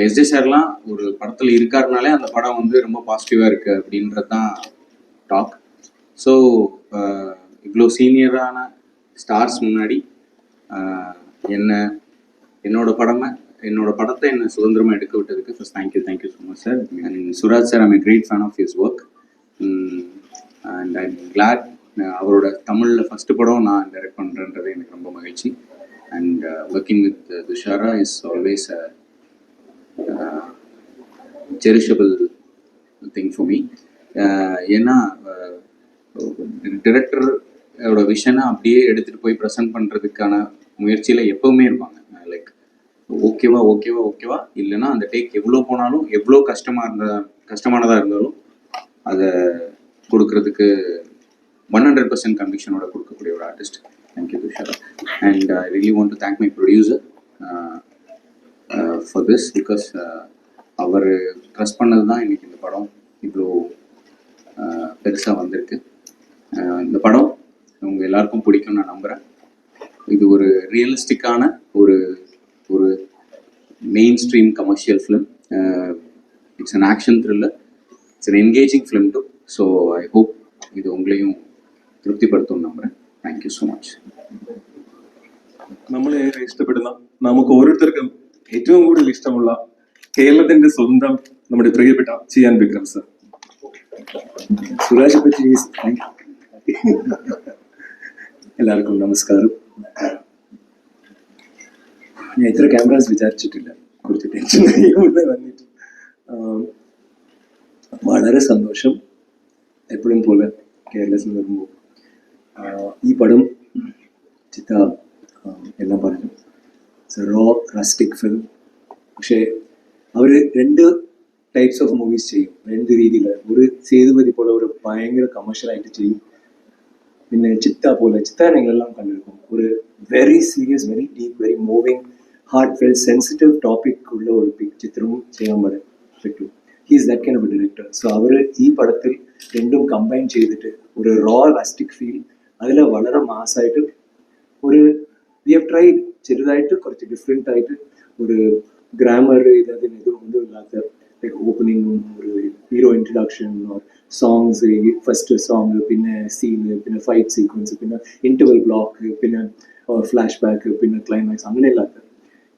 SJ சார்லாம் ஒரு படத்தில் இருக்காருனாலே அந்த படம் வந்து ரொம்ப பாசிட்டிவாக இருக்குது அப்படின்றது தான் டாக். ஸோ இவ்வளோ சீனியரான ஸ்டார்ஸ் முன்னாடி என்னோட படத்தை என்னை சுதந்திரமாக எடுக்க விட்டதுக்கு first thank you so much sir. And Suraj sir, I'm a great fan of his work and I'm glad அவரோட தமிழில் ஃபஸ்ட்டு படம் நான் டைரக்ட் பண்ணுறேன்றது எனக்கு ரொம்ப மகிழ்ச்சி. And working with Dushara is always a cherishable thing for me. ஏன்னா டிரெக்டரோட விஷனை அப்படியே எடுத்துகிட்டு போய் ப்ரெசென்ட் பண்ணுறதுக்கான முயற்சியில் எப்போவுமே இருப்பாங்க. லைக் ஓகேவா இல்லைன்னா அந்த டேக் எவ்வளோ போனாலும் எவ்வளோ கஷ்டமானதாக இருந்தாலும் அதை கொடுக்கறதுக்கு 100% கன்விக்ஷனோட கொடுக்கக்கூடிய ஒரு artist. Thank you Dushara. And I really want to thank my producer for this, because அவர் ட்ரஸ்ட் பண்ணது தான் இன்னைக்கு இந்த படம் இவ்வளோ பெருசாக வந்திருக்கு. இந்த படம் உங்கள் எல்லாருக்கும் பிடிக்கும்னு நான் நம்புகிறேன். இது ஒரு ரியலிஸ்டிக்கான ஒரு mainstream commercial film. It's an action thriller, it's an engaging film too. So I hope இது உங்களையும் തൃപ്തിപ്പെടുത്തുമെന്ന് നമ്പുറേൻ. Thank you so much. നമ്മളേറെ ഇഷ്ടപ്പെടുന്ന, നമുക്ക് ഓരോരുത്തർക്കും ഏറ്റവും കൂടുതൽ ഇഷ്ടമുള്ള കേരളത്തിന്റെ സ്വന്തം നമ്മുടെ പ്രിയപ്പെട്ട ചിയാൻ വിക്രം സർ. സുരാജ് പറ്റി എല്ലാവർക്കും നമസ്കാരം. ഞാൻ ഇത്ര ക്യാമറാസ് വിചാരിച്ചിട്ടില്ല, കുറച്ച് ടെൻഷൻ വന്നിട്ട്. വളരെ സന്തോഷം എപ്പോഴും പോലെ കേരളത്തിൽ വരുമ്പോൾ. ഈ പടം ചിത്ത എല്ലാം പറഞ്ഞു, it's a raw rustic film. പക്ഷേ അവർ രണ്ട് ടൈപ്സ് ഓഫ് മൂവീസ് ചെയ്യും, രണ്ട് രീതിയിൽ. ഒരു സേതുപതി പോലെ ഒരു ഭയങ്കര കമേഴ്ഷ്യലായിട്ട് ചെയ്യും, പിന്നെ ചിത്ത പോലെ, ചിത്ത നിങ്ങളെല്ലാം കണ്ടിരിക്കും, ഒരു very serious, very deep, very moving, heartfelt, sensitive topic ഉള്ള ഒരു ചിത്രവും ചെയ്യാൻ പറ്റും. He is that kind of a director. So അവർ ഈ പടത്തിൽ രണ്ടും കമ്പൈൻ ചെയ്തിട്ട് ഒരു റോ റസ്റ്റിക് ഫീൽ, അതിൽ വളരെ മാസമായിട്ട് ഒരു വി ഹവ് ട്രൈഡ് ചെറുതായിട്ട് കുറച്ച് ഡിഫറെൻ്റ് ആയിട്ട് ഒരു ഗ്രാമർ ഇതൊന്നും ഇല്ലാത്ത ഓപ്പണിങ്ങും ഒരു hero introduction, songs, first song, പിന്നെ സീന്, പിന്നെ ഫൈറ്റ് സീക്വൻസ്, പിന്നെ ഇൻ്റർവൽ ബ്ലോക്ക്, പിന്നെ ഫ്ലാഷ് ബാക്ക്, പിന്നെ ക്ലൈമാക്സ്, അങ്ങനെയല്ലാത്ത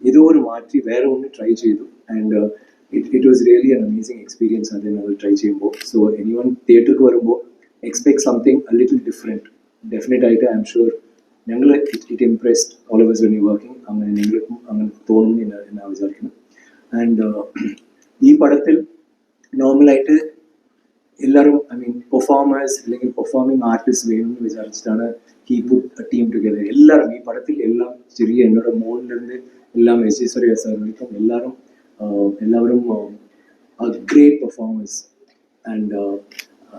ഇത് ഒരു മാറ്റി വേറെ ഒന്ന് ട്രൈ ചെയ്തു. ആൻഡ് ഇറ്റ് വാസ് റിയലി അൻ അമേസിങ് എക്സ്പീരിയൻസ് അത് ഞങ്ങൾ ട്രൈ ചെയ്യുമ്പോൾ. സോ എനിവൺ തിയേറ്റർക്ക് വരുമ്പോൾ expect something A little different. Definite ആയിട്ട് ഐ എം ഷുവർ ഞങ്ങൾ it impressed all of us when we working. അങ്ങനെ ഞങ്ങൾക്കും അങ്ങനെ തോന്നും എന്നാണ് വിചാരിക്കുന്നത്. ആൻഡ് ഈ പടത്തിൽ നോർമലായിട്ട് എല്ലാവരും, ഐ മീൻ പെർഫോമേഴ്സ് അല്ലെങ്കിൽ പെർഫോമിംഗ് ആർട്ടിസ്റ്റ് വേണമെന്ന് വിചാരിച്ചിട്ടാണ് he put a team together. എല്ലാവരും ഈ പടത്തിൽ എല്ലാം ചെറിയ എന്നോട് മോളിലിருந்து എല്ലാം എസ് സാർ വിളിക്കും, എല്ലാവരും great performance. And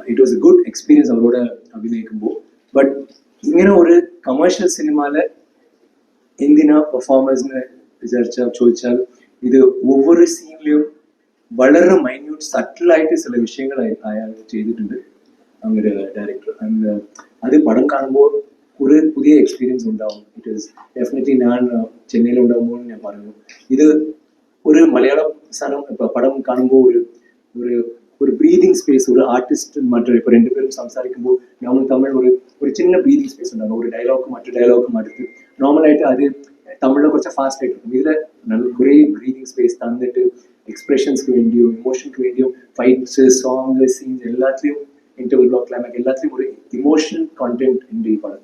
it was A good experience അവരോട് അഭിനയിക്കുമ്പോൾ. ബട്ട് ഇങ്ങനെ ഒരു കമേഴ്ഷ്യൽ സിനിമയിലെ എന്തിനാ പെർഫോമൻസിനെ ചോദിച്ചാൽ, ഇത് ഒവ്വൊരു സീനിലും വളരെ മൈന്യൂട്ട് സട്ടിലായിട്ട് ചില വിഷയങ്ങൾ അയാൾ ചെയ്തിട്ടുണ്ട്, അങ്ങനെ ഡയറക്ടർ. ആൻഡ് അത് പടം കാണുമ്പോൾ ഒരു പുതിയ എക്സ്പീരിയൻസ് ഉണ്ടാവും. It is definitely. ഞാൻ ചെന്നൈയിൽ ഉണ്ടാകുമ്പോൾ ഞാൻ പറഞ്ഞു, ഇത് ഒരു മലയാളം സ്ഥലം പടം കാണുമ്പോൾ ഒരു ബ്രീതിങ് സ്പേസ്, ഒരു ആർട്ടിസ്റ്റ് മറ്റൊരു ഇപ്പോൾ രണ്ടുപേരും സംസാരിക്കുമ്പോൾ നമ്മൾ തമ്മിൽ ഒരു ചിന്ന ബ്രീതിങ് സ്പേസ് ഉണ്ടാകും. ഒരു ഡയലോഗും മറ്റു ഡയലോഗും അടുത്ത് നോർമലായിട്ട് അത് തമിഴിൽ കുറച്ച് ഫാസ്റ്റ് ആയിട്ട് ഇതിൽ കുറേ ബ്രീതിങ് സ്പേസ് തന്നിട്ട് എക്സ്പ്രഷൻസ്ക്ക് വേണ്ടിയും ഇമോഷൻക്ക് വേണ്ടിയും ഫൈറ്റ്സ്, സോങ്, സീൻസ് എല്ലാത്തിലും, ഇന്റർവൽ ബ്ലോക്ക്, ക്ലൈമാക്സ് എല്ലാത്തിലും ഒരു ഇമോഷണൽ കോണ്ടന്റ് ഉണ്ട് ഈ പടം.